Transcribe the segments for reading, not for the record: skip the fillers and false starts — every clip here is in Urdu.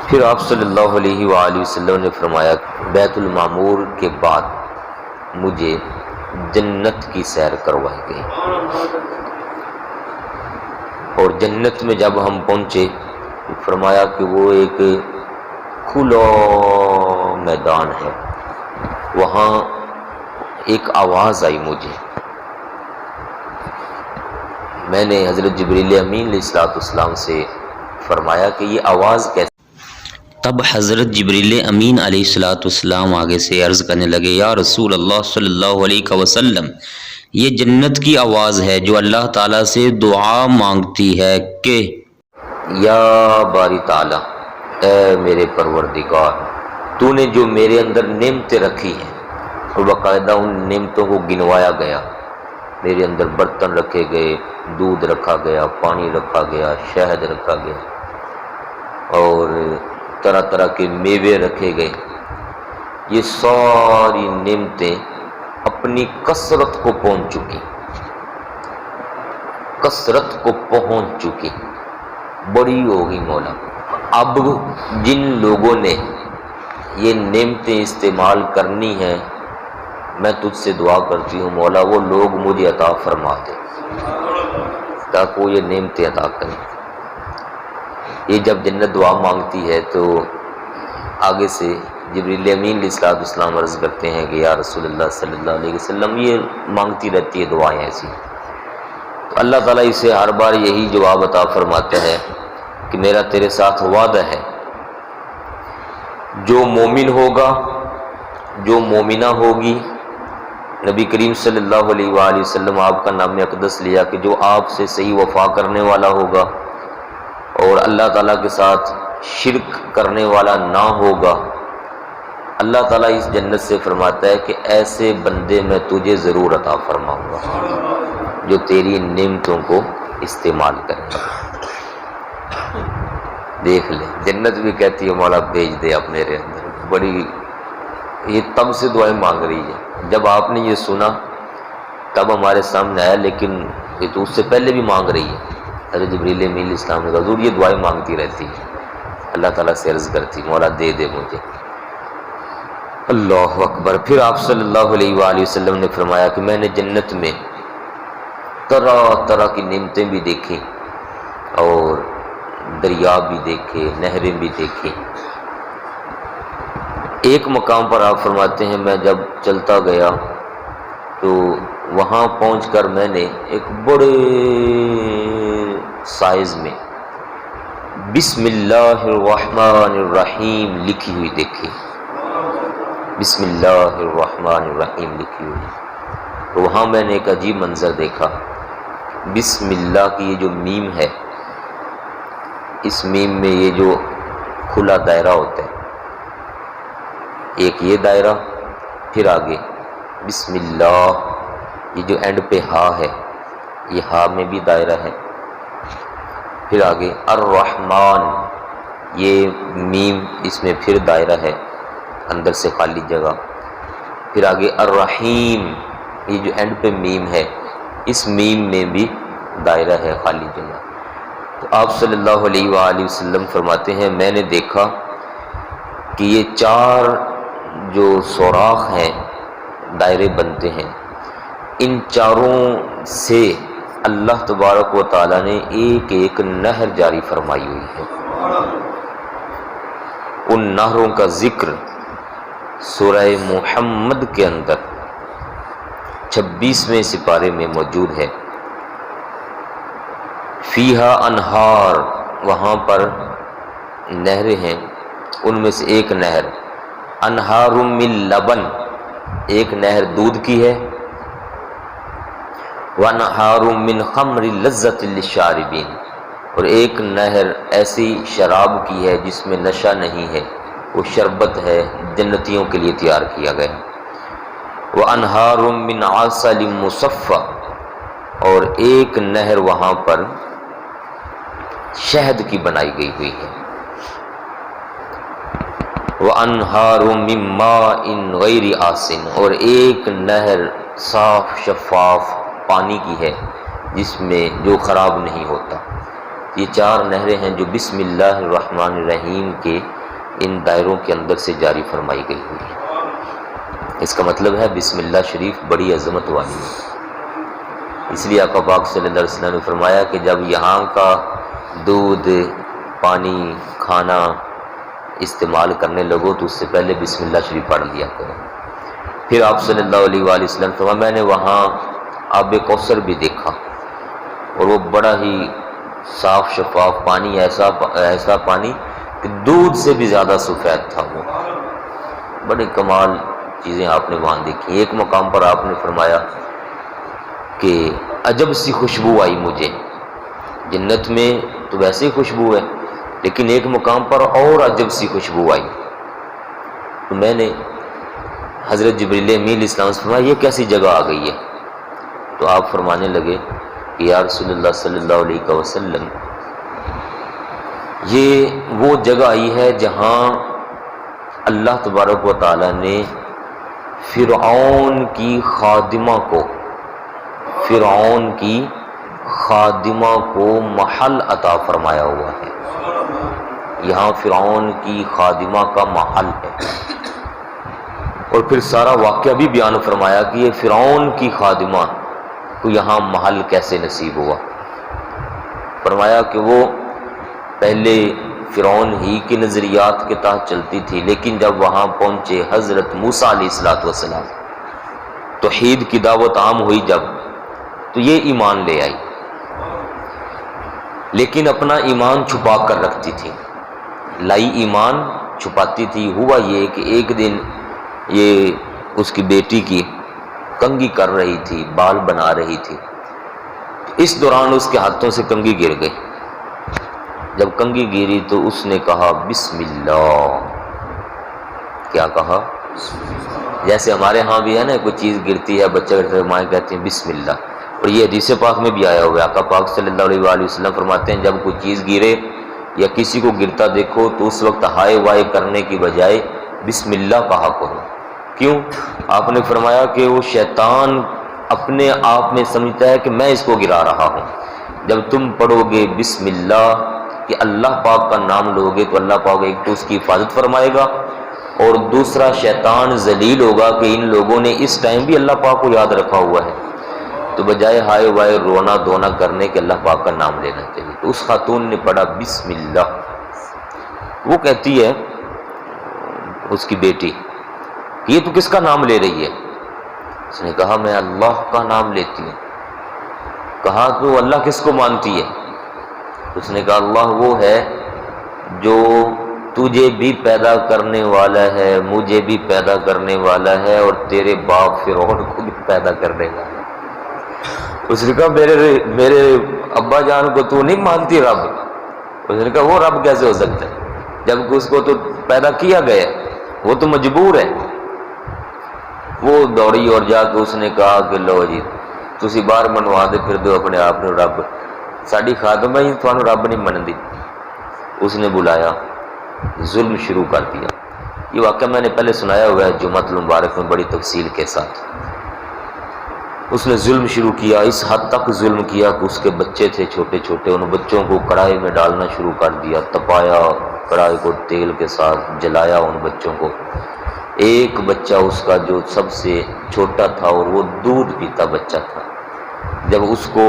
پھر آپ صلی اللہ علیہ وآلہ وسلم نے فرمایا بیت المعمور کے بعد مجھے جنت کی سیر کروائی گئی، اور جنت میں جب ہم پہنچے فرمایا کہ وہ ایک کھلا میدان ہے، وہاں ایک آواز آئی مجھے، میں نے حضرت جبریل امین علیہ السلام سے فرمایا کہ یہ آواز کیسے؟ تب حضرت جبریل امین علیہ السلام آگے سے عرض کرنے لگے یا رسول اللہ صلی اللہ علیہ وسلم، یہ جنت کی آواز ہے جو اللہ تعالیٰ سے دعا مانگتی ہے کہ یا باری تعالیٰ، اے میرے پروردگار، تو نے جو میرے اندر نعمتیں رکھی ہیں، اور باقاعدہ ان نعمتوں کو گنوایا گیا، میرے اندر برتن رکھے گئے، دودھ رکھا گیا، پانی رکھا گیا، شہد رکھا گیا، اور طرح طرح کے میوے رکھے گئے، یہ ساری نعمتیں اپنی کثرت کو پہنچ چکی، بڑی ہوگی مولا، اب جن لوگوں نے یہ نعمتیں استعمال کرنی ہیں میں تجھ سے دعا کرتی ہوں مولا وہ لوگ مجھے عطا فرما دے تاکہ وہ یہ نعمتیں عطا کریں۔ یہ جب جنت دعا مانگتی ہے تو آگے سے جبریل امین علیہ السلام عرض کرتے ہیں کہ یا رسول اللہ صلی اللہ علیہ وسلم، یہ مانگتی رہتی ہے دعائیں ایسی، تو اللہ تعالیٰ اسے ہر بار یہی جواب عطا فرماتا ہے کہ میرا تیرے ساتھ وعدہ ہے، جو مومن ہوگا، جو مومنہ ہوگی، نبی کریم صلی اللہ علیہ وآلہ وسلم آپ کا نام اقدس لیا کہ جو آپ سے صحیح وفا کرنے والا ہوگا اور اللہ تعالیٰ کے ساتھ شرک کرنے والا نہ ہوگا، اللہ تعالیٰ اس جنت سے فرماتا ہے کہ ایسے بندے میں تجھے ضرور عطا فرماؤں گا جو تیری نعمتوں کو استعمال کرے۔ دیکھ لے جنت بھی کہتی ہے مولا بھیج دے اب میرے اندر، بڑی یہ تب سے دعائیں مانگ رہی ہے، جب آپ نے یہ سنا تب ہمارے سامنے آیا، لیکن یہ تو اس سے پہلے بھی مانگ رہی ہے۔ حضرت جبریل امین علیہ السلام نے کہا حضور یہ دعائیں مانگتی رہتی ہے، اللہ تعالیٰ سے عرض کرتی مولا دے دے مجھے۔ اللہ اکبر۔ پھر آپ صلی اللہ علیہ وآلہ وسلم نے فرمایا کہ میں نے جنت میں طرح طرح کی نعمتیں بھی دیکھی اور دریا بھی دیکھے، نہریں بھی دیکھی۔ ایک مقام پر آپ فرماتے ہیں میں جب چلتا گیا تو وہاں پہنچ کر میں نے ایک بڑے سائز میں بسم اللہ الرحمن الرحیم لکھی ہوئی دیکھی، بسم اللہ الرحمن الرحیم لکھی ہوئی، تو وہاں میں نے ایک عجیب منظر دیکھا۔ بسم اللہ کی یہ جو میم ہے، اس میم میں یہ جو کھلا دائرہ ہوتا ہے، ایک یہ دائرہ، پھر آگے بسم اللہ، یہ جو اینڈ پہ ہا ہے، یہ ہا میں بھی دائرہ ہے، پھر آگے الرحمن، یہ میم اس میں پھر دائرہ ہے، اندر سے خالی جگہ، پھر آگے الرحیم، یہ جو اینڈ پہ میم ہے، اس میم میں بھی دائرہ ہے، خالی جگہ۔ تو آپ صلی اللہ علیہ وآلہ وسلم فرماتے ہیں میں نے دیکھا کہ یہ چار جو سوراخ ہیں، دائرے بنتے ہیں، ان چاروں سے اللہ تبارک و تعالیٰ نے ایک ایک نہر جاری فرمائی ہوئی ہے۔ ان نہروں کا ذکر سورہ محمد کے اندر 26ویں سپارے میں موجود ہے۔ فیہا انہار، وہاں پر نہریں ہیں، ان میں سے ایک نہر انہار من لبن، ایک نہر دودھ کی ہے، وانہار من خمر لذت للشاربین، اور ایک نہر ایسی شراب کی ہے جس میں نشہ نہیں ہے، وہ شربت ہے، جنتیوں کے لیے تیار کیا گیا۔ وانہار من عسل مصفی، اور ایک نہر وہاں پر شہد کی بنائی گئی ہوئی ہے۔ وانہار من ماء غیر آسن، اور ایک نہر صاف شفاف پانی کی ہے جس میں جو خراب نہیں ہوتا۔ یہ چار نہریں ہیں جو بسم اللہ الرحمن الرحیم کے ان دائروں کے اندر سے جاری فرمائی گئی ہوئی ہے۔ اس کا مطلب ہے بسم اللہ شریف بڑی عظمت والی ہے۔ اس لیے آقا پاک صلی اللہ علیہ وسلم نے فرمایا کہ جب یہاں کا دودھ، پانی، کھانا استعمال کرنے لگو تو اس سے پہلے بسم اللہ شریف پڑھ لیا کرو۔ پھر آپ صلی اللہ علیہ وآلہ وسلم فرمایا میں نے وہاں آب کوثر بھی دیکھا، اور وہ بڑا ہی صاف شفاف پانی، ایسا پانی کہ دودھ سے بھی زیادہ سفید تھا۔ وہ بڑے کمال چیزیں آپ نے وہاں دیکھی۔ ایک مقام پر آپ نے فرمایا کہ عجب سی خوشبو آئی مجھے، جنت میں تو ویسے ہی خوشبو ہے، لیکن ایک مقام پر اور عجب سی خوشبو آئی۔ تو میں نے حضرت جبریل امین علیہ السلام سے فرمایا یہ کیسی جگہ آ گئی ہے؟ تو آپ فرمانے لگے کہ یا رسول اللہ صلی اللہ علیہ وسلم، یہ وہ جگہ آئی ہے جہاں اللہ تبارک و تعالیٰ نے فرعون کی خادمہ کو محل عطا فرمایا ہوا ہے۔ یہاں فرعون کی خادمہ کا محل ہے، اور پھر سارا واقعہ بھی بیان فرمایا کہ یہ فرعون کی خادمہ کو یہاں محل کیسے نصیب ہوا۔ فرمایا کہ وہ پہلے فرعون ہی کے نظریات کے تحت چلتی تھی، لیکن جب وہاں پہنچے حضرت موسیٰ علیہ السلام، توحید کی دعوت عام ہوئی جب، تو یہ ایمان لے آئی، لیکن اپنا ایمان چھپا کر رکھتی تھی، لائی ایمان چھپاتی تھی۔ ہوا یہ کہ ایک دن یہ اس کی بیٹی کی کنگھی کر رہی تھی، بال بنا رہی تھی، اس دوران اس کے ہاتھوں سے کنگھی گر گئی۔ جب کنگھی گری تو اس نے کہا بسم اللہ۔ کیا کہا؟ جیسے ہمارے ہاں بھی ہے نا، کوئی چیز گرتی ہے، بچہ گرتا ہے، مائیں کہتی ہیں بسم اللہ، اور یہ حدیث پاک میں بھی آیا ہوا ہے۔ آقا پاک صلی اللہ علیہ وآلہ وسلم فرماتے ہیں جب کوئی چیز گرے یا کسی کو گرتا دیکھو تو اس وقت ہائے وائے کرنے کی بجائے بسم اللہ کہا کرو۔ کیوں؟ آپ نے فرمایا کہ وہ شیطان اپنے آپ میں سمجھتا ہے کہ میں اس کو گرا رہا ہوں۔ جب تم پڑھو گے بسم اللہ کہ اللہ پاک کا نام لو گے تو اللہ پاک ایک تو اس کی حفاظت فرمائے گا، اور دوسرا شیطان ذلیل ہوگا کہ ان لوگوں نے اس ٹائم بھی اللہ پاک کو یاد رکھا ہوا ہے، تو بجائے ہائے وائے رونا دھونا کرنے کے اللہ پاک کا نام لینا چاہیے۔ تو اس خاتون نے پڑھا بسم اللہ۔ وہ کہتی ہے اس کی بیٹی کہ یہ تو کس کا نام لے رہی ہے؟ اس نے کہا میں اللہ کا نام لیتی ہوں۔ کہا تو اللہ کس کو مانتی ہے؟ اس نے کہا اللہ وہ ہے جو تجھے بھی پیدا کرنے والا ہے، مجھے بھی پیدا کرنے والا ہے، اور تیرے باپ فرعون کو بھی پیدا کرنے والا ہے۔ اس نے کہا میرے ابا جان کو تو نہیں مانتی رب؟ اس نے کہا وہ رب کیسے ہو سکتا ہے جبکہ اس کو تو پیدا کیا گیا، وہ تو مجبور ہے۔ وہ دوڑی اور جا کے اس نے کہا کہ لو جی تسی باہر منوا دے پھر دو اپنے آپ نے، رب ساڈی خادمہ ہی تھانوں رب نہیں منندی۔ اس نے بلایا، ظلم شروع کر دیا۔ یہ واقعہ میں نے پہلے سنایا ہوا ہے جمعۃ المبارک میں بڑی تفصیل کے ساتھ۔ اس نے ظلم شروع کیا، اس حد تک ظلم کیا کہ اس کے بچے تھے چھوٹے چھوٹے، ان بچوں کو کڑھائی میں ڈالنا شروع کر دیا، تپایا، کڑھائی کو تیل کے ساتھ جلایا ان بچوں کو۔ ایک بچہ اس کا جو سب سے چھوٹا تھا اور وہ دودھ پیتا بچہ تھا، جب اس کو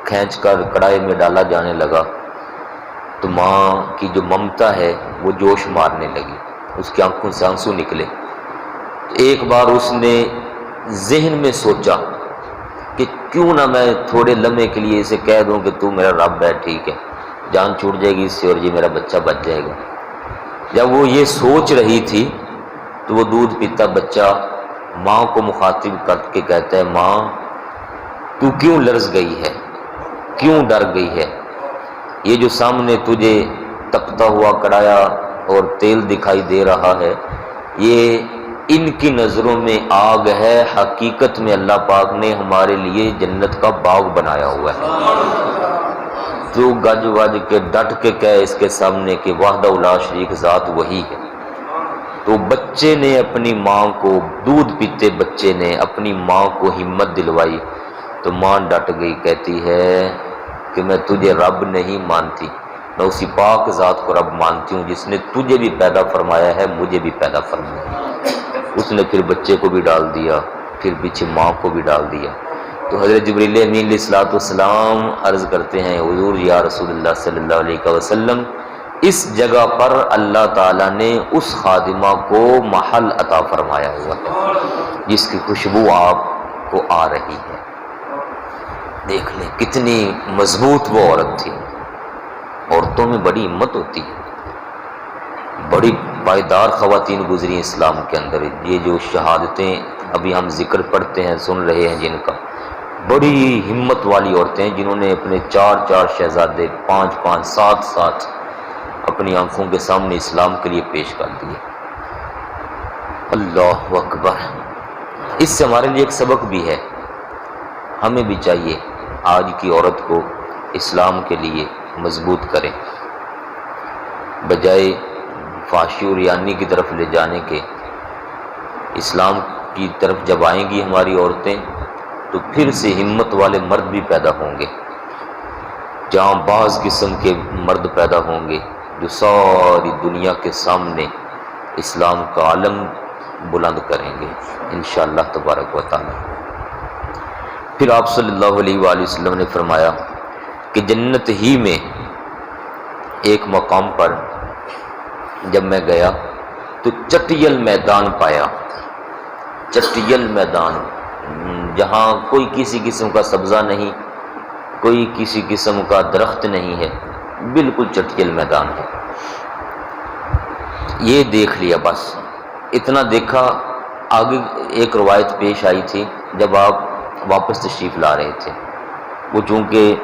کھینچ کر کڑھائی میں ڈالا جانے لگا تو ماں کی جو ممتا ہے وہ جوش مارنے لگی، اس کی آنکھوں سے آنسو نکلے۔ ایک بار اس نے ذہن میں سوچا کہ کیوں نہ میں تھوڑے لمحے کے لیے اسے کہہ دوں کہ تو میرا رب ہے، ٹھیک ہے، جان چھوٹ جائے گی اس سے اور یہ میرا بچہ بچ جائے گا۔ جب وہ یہ سوچ رہی تھی تو وہ دودھ پیتا بچہ ماں کو مخاطب کر کے کہتا ہے ماں تو کیوں لرز گئی ہے، کیوں ڈر گئی ہے؟ یہ جو سامنے تجھے تپتا ہوا کڑھایا اور تیل دکھائی دے رہا ہے یہ ان کی نظروں میں آگ ہے، حقیقت میں اللہ پاک نے ہمارے لیے جنت کا باغ بنایا ہوا ہے۔ تو گج وج کے ڈٹ کے کہے اس کے سامنے کہ وحدہ لا شریک ذات وہی ہے۔ تو بچے نے اپنی ماں کو، دودھ پیتے بچے نے اپنی ماں کو ہمت دلوائی، تو ماں ڈٹ گئی، کہتی ہے کہ میں تجھے رب نہیں مانتی، میں اسی پاک ذات کو رب مانتی ہوں جس نے تجھے بھی پیدا فرمایا ہے، مجھے بھی پیدا فرمایا ہے۔ اس نے پھر بچے کو بھی ڈال دیا، پھر پیچھے ماں کو بھی ڈال دیا۔ تو حضرت جبریل امین علیہ الصلوۃ والسلام عرض کرتے ہیں، حضور یا رسول اللہ صلی اللہ علیہ وسلم، اس جگہ پر اللہ تعالیٰ نے اس خادمہ کو محل عطا فرمایا ہوا ہے جس کی خوشبو آپ کو آ رہی ہے۔ دیکھ لیں کتنی مضبوط وہ عورت تھی۔ عورتوں میں بڑی ہمت ہوتی ہے، بڑی پائیدار خواتین گزری اسلام کے اندر۔ یہ جو شہادتیں ابھی ہم ذکر پڑھتے ہیں، سن رہے ہیں جن کا، بڑی ہمت والی عورتیں ہیں جنہوں نے اپنے 4 شہزادے 5 7 اپنی آنکھوں کے سامنے اسلام کے لیے پیش کر دیے۔ اللہ اکبر۔ اس سے ہمارے لیے ایک سبق بھی ہے، ہمیں بھی چاہیے آج کی عورت کو اسلام کے لیے مضبوط کریں، بجائے فحشی اور ریانی کی طرف لے جانے کے۔ اسلام کی طرف جب آئیں گی ہماری عورتیں تو پھر سے ہمت والے مرد بھی پیدا ہوں گے، جہاں بعض قسم کے مرد پیدا ہوں گے جو ساری دنیا کے سامنے اسلام کا علم بلند کریں گے انشاءاللہ تبارک و تعالی۔ پھر آپ صلی اللہ علیہ وآلہ وسلم نے فرمایا کہ جنت ہی میں ایک مقام پر جب میں گیا تو چٹیل میدان پایا، چٹیل میدان، جہاں کوئی کسی قسم کا سبزہ نہیں، کوئی کسی قسم کا درخت نہیں ہے، بالکل چٹیل میدان ہے۔ یہ دیکھ لیا، بس اتنا دیکھا۔ آگے ایک روایت پیش آئی تھی جب آپ واپس تشریف لا رہے تھے، وہ چونکہ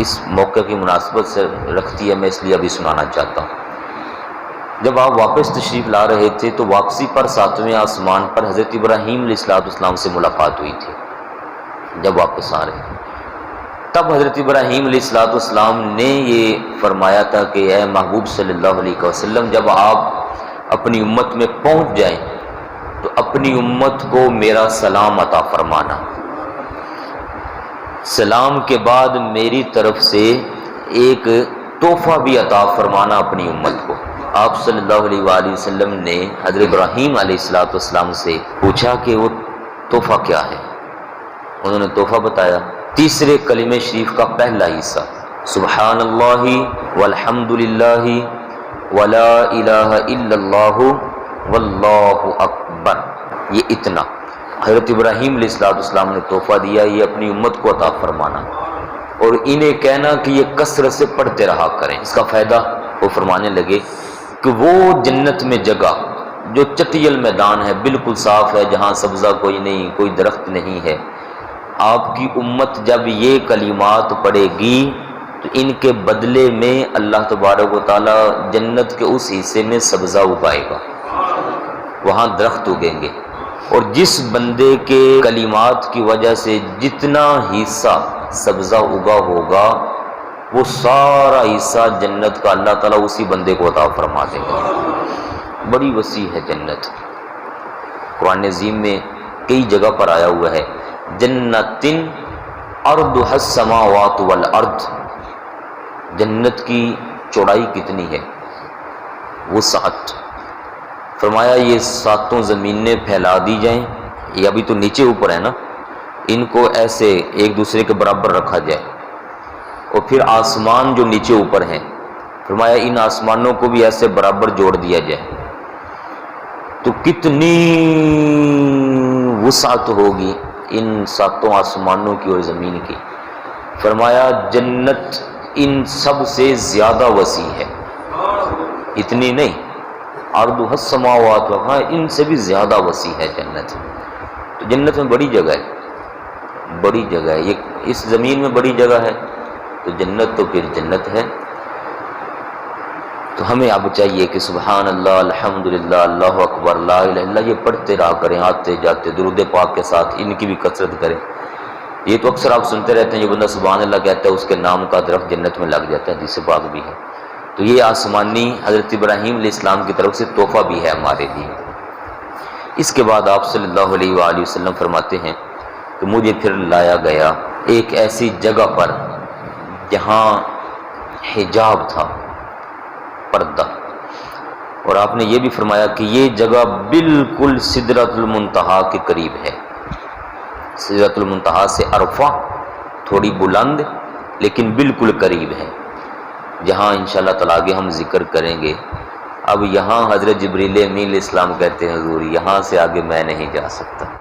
اس موقع کی مناسبت سے رکھتی ہے، میں اس لیے ابھی سنانا چاہتا ہوں۔ جب آپ واپس تشریف لا رہے تھے تو واپسی پر 7ویں آسمان پر حضرت ابراہیم علیہ السلام سے ملاقات ہوئی تھی۔ جب واپس آ رہے تھے تب حضرت ابراہیم علیہ السلام نے یہ فرمایا تھا کہ اے محبوب صلی اللہ علیہ وسلم، جب آپ اپنی امت میں پہنچ جائیں تو اپنی امت کو میرا سلام عطا فرمانا، سلام کے بعد میری طرف سے ایک تحفہ بھی عطا فرمانا اپنی امت کو۔ آپ صلی اللہ علیہ وآلہ وسلم نے حضرت ابراہیم علیہ السلام سے پوچھا کہ وہ تحفہ کیا ہے؟ انہوں نے تحفہ بتایا، تیسرے کلمہ شریف کا پہلا حصہ، سبحان اللہ والحمد للہ ولا الہ الا اللہ واللہ اکبر۔ یہ اتنا حضرت ابراہیم علیہ السلام نے تحفہ دیا، یہ اپنی امت کو عطا فرمانا، اور انہیں کہنا کہ یہ کثرت سے پڑھتے رہا کریں۔ اس کا فائدہ وہ فرمانے لگے کہ وہ جنت میں جگہ جو چٹیل میدان ہے، بالکل صاف ہے، جہاں سبزہ کوئی نہیں، کوئی درخت نہیں ہے، آپ کی امت جب یہ کلمات پڑھے گی تو ان کے بدلے میں اللہ تبارک و تعالی جنت کے اس حصے میں سبزہ اگائے گا، وہاں درخت اگیں گے، اور جس بندے کے کلمات کی وجہ سے جتنا حصہ سبزہ اگا ہوگا وہ سارا حصہ جنت کا اللہ تعالیٰ اسی بندے کو عطا فرما دے گا۔ بڑی وسیع ہے جنت۔ قرآن عظیم میں کئی جگہ پر آیا ہوا ہے، جنتن ارضها السماوات والارض، جنت کی چوڑائی کتنی ہے؟ وسعت۔ فرمایا یہ 7 زمینیں پھیلا دی جائیں، یہ ابھی تو نیچے اوپر ہے نا، ان کو ایسے ایک دوسرے کے برابر رکھا جائے، اور پھر آسمان جو نیچے اوپر ہیں، فرمایا ان آسمانوں کو بھی ایسے برابر جوڑ دیا جائے، تو کتنی وسعت ہوگی ان 7 آسمانوں کی اور زمین کی۔ فرمایا جنت ان سب سے زیادہ وسیع ہے، اتنی نہیں، عرضها السماوات، ان سے بھی زیادہ وسیع ہے جنت۔ تو جنت میں بڑی جگہ ہے، بڑی جگہ ہے، یہ اس زمین میں بڑی جگہ ہے تو جنت تو پھر جنت ہے۔ تو ہمیں اب چاہیے کہ سبحان اللہ، الحمدللہ، اللہ اکبر، لا الہ الا اللہ یہ پڑھتے رہا کریں، آتے جاتے درود پاک کے ساتھ ان کی بھی کثرت کریں۔ یہ تو اکثر آپ سنتے رہتے ہیں، جو بندہ سبحان اللہ کہتا ہے اس کے نام کا درخت جنت میں لگ جاتا ہے، حدیث پاک بھی ہے۔ تو یہ آسمانی حضرت ابراہیم علیہ السلام کی طرف سے تحفہ بھی ہے ہمارے لیے۔ اس کے بعد آپ صلی اللہ علیہ وآلہ وسلم فرماتے ہیں کہ مجھے پھر لایا گیا ایک ایسی جگہ پر جہاں حجاب تھا، پردہ. اور آپ نے یہ بھی فرمایا کہ یہ جگہ بالکل سدرۃ المنتہا کے قریب ہے. سدرۃ المنتہا سے عرفہ تھوڑی بلند لیکن بالکل قریب ہے، جہاں انشاءاللہ تعالیٰ آگے ہم ذکر کریں گے. اب یہاں حضرت جبریل امین علیہ السلام کہتے ہیں حضور یہاں سے آگے میں نہیں جا سکتا.